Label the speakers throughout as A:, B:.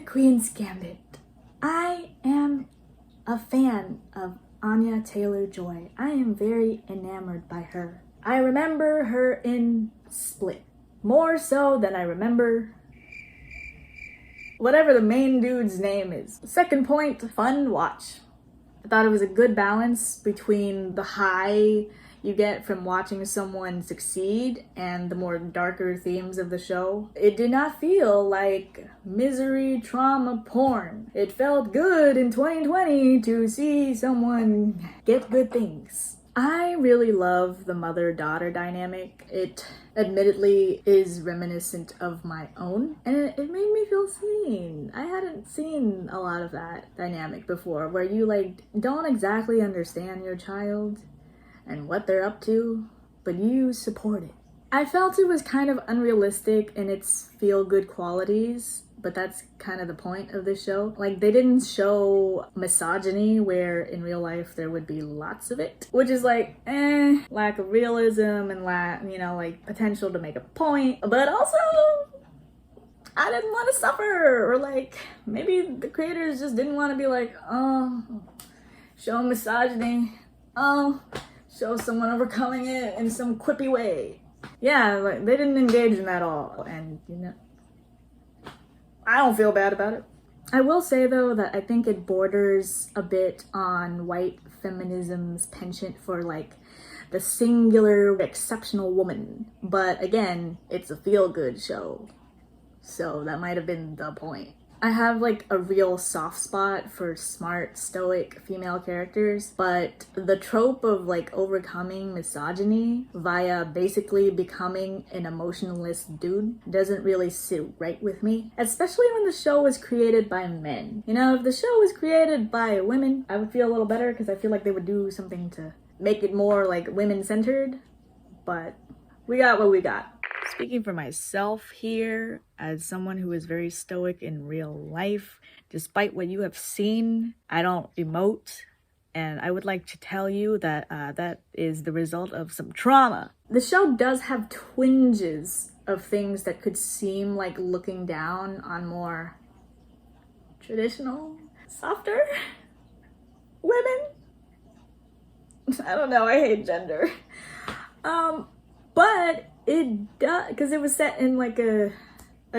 A: The Queen's Gambit. I am a fan of Anya Taylor-Joy. I am very enamored by her. I remember her in Split. More so than I remember whatever the main dude's name is. Second point, fun watch. I thought it was a good balance between the high you get from watching someone succeed and the more darker themes of the show. It did not feel like misery trauma porn. It felt good in 2020 to see someone get good things. I really love the mother-daughter dynamic. It admittedly is reminiscent of my own, and it made me feel seen. I hadn't seen a lot of that dynamic before, where you like don't exactly understand your child and what they're up to, but you support it. I felt it was kind of unrealistic in its feel-good qualities, but that's kind of the point of this show. Like, they didn't show misogyny where in real life there would be lots of it, which is like, lack of realism and like potential to make a point, but also I didn't want to suffer, or like maybe the creators just didn't want to be like, oh, show misogyny, oh, show someone overcoming it in some quippy way. Yeah, like they didn't engage in that at all, and I don't feel bad about it. I will say though that I think it borders a bit on white feminism's penchant for like the singular exceptional woman, but again, it's a feel-good show, so that might have been the point. I have like a real soft spot for smart, stoic female characters, but the trope of like overcoming misogyny via basically becoming an emotionless dude doesn't really sit right with me, especially when the show was created by men. You know, if the show was created by women, I would feel a little better because I feel like they would do something to make it more like women-centered, but we got what we got. Speaking for myself here, as someone who is very stoic in real life, despite what you have seen, I don't emote, and I would like to tell you that that is the result of some trauma. The show does have twinges of things that could seem like looking down on more traditional, softer women. I don't know, I hate gender. But it does, because it was set in like a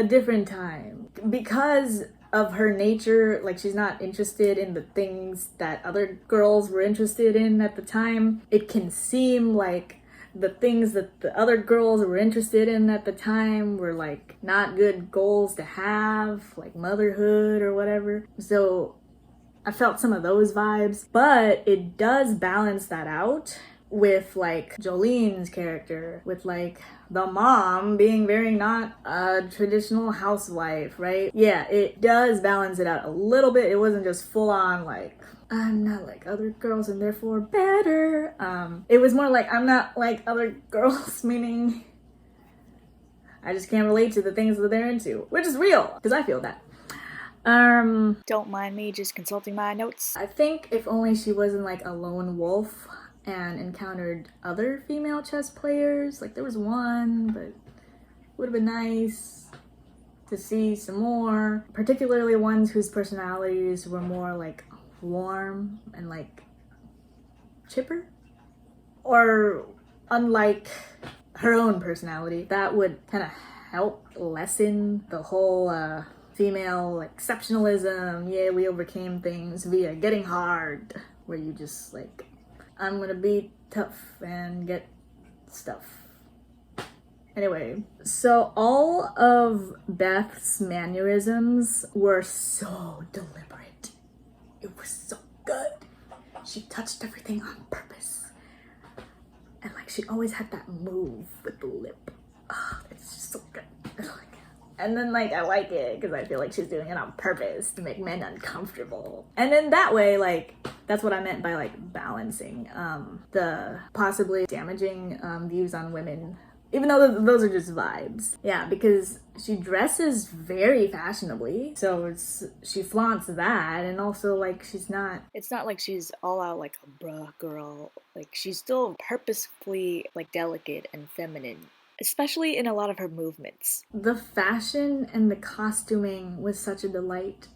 A: different time. Because of her nature, like she's not interested in the things that other girls were interested in at the time. It can seem like the things that the other girls were interested in at the time were like not good goals to have, like motherhood or whatever. So I felt some of those vibes, but it does balance that out with like Jolene's character, with like the mom being very not a traditional housewife, right? Yeah, it does balance it out a little bit. It wasn't just full on like, I'm not like other girls and therefore better. It was more like, I'm not like other girls, meaning I just can't relate to the things that they're into, which is real, because I feel that.
B: Don't mind me just consulting my notes.
A: I think if only she wasn't like a lone wolf and encountered other female chess players. Like there was one, but it would have been nice to see some more, particularly ones whose personalities were more like warm and like chipper, or unlike her own personality. That would kind of help lessen the whole female exceptionalism. Yeah, we overcame things via getting hard, where you just like, I'm gonna be tough and get stuff. Anyway, so all of Beth's mannerisms were so deliberate. It was so good. She touched everything on purpose. And like she always had that move with the lip. It's just so good. And then like I like it because I feel like she's doing it on purpose to make men uncomfortable. And then that way, like, that's what I meant by like balancing the possibly damaging views on women, even though those are just vibes. Yeah, because she dresses very fashionably, so she flaunts that, and also like she's not,
B: It's not like she's all out like a bruh girl. Like she's still purposefully like delicate and feminine especially in a lot of her movements.
A: The fashion and the costuming was such a delight.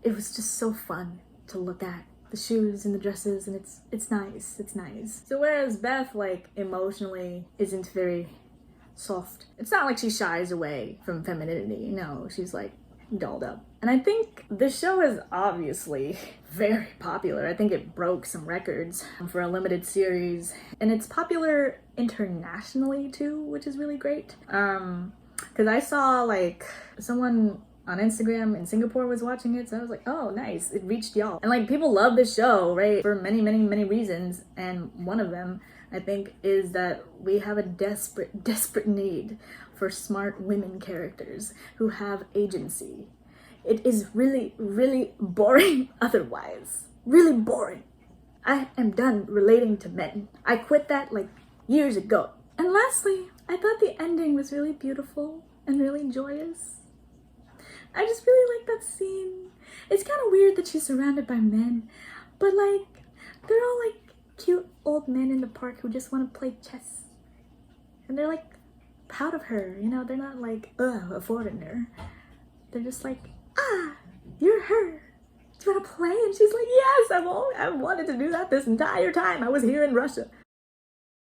A: It was just so fun to look at. The shoes and the dresses, and it's nice, it's nice. So whereas Beth, like, emotionally isn't very soft, it's not like she shies away from femininity. No, she's like dolled up. And I think this show is obviously very popular. I think it broke some records for a limited series, and it's popular internationally too, which is really great. Because I saw like someone on Instagram in Singapore was watching it, so I was like, oh nice, it reached y'all. And like, people love this show, right, for many reasons, and one of them, I think, is that we have a desperate need for smart women characters who have agency. It is really boring otherwise. Really boring. I am done relating to men. I quit that like years ago. And lastly, I thought the ending was really beautiful and really joyous. I just really like that scene. It's kind of weird that she's surrounded by men, but like, they're all like cute old men in the park who just want to play chess. And they're like proud of her, you know, they're not like, ugh, a foreigner. They're just like, ah, you're her. Do you want to play? And she's like, yes, I've wanted to do that this entire time I was here in Russia.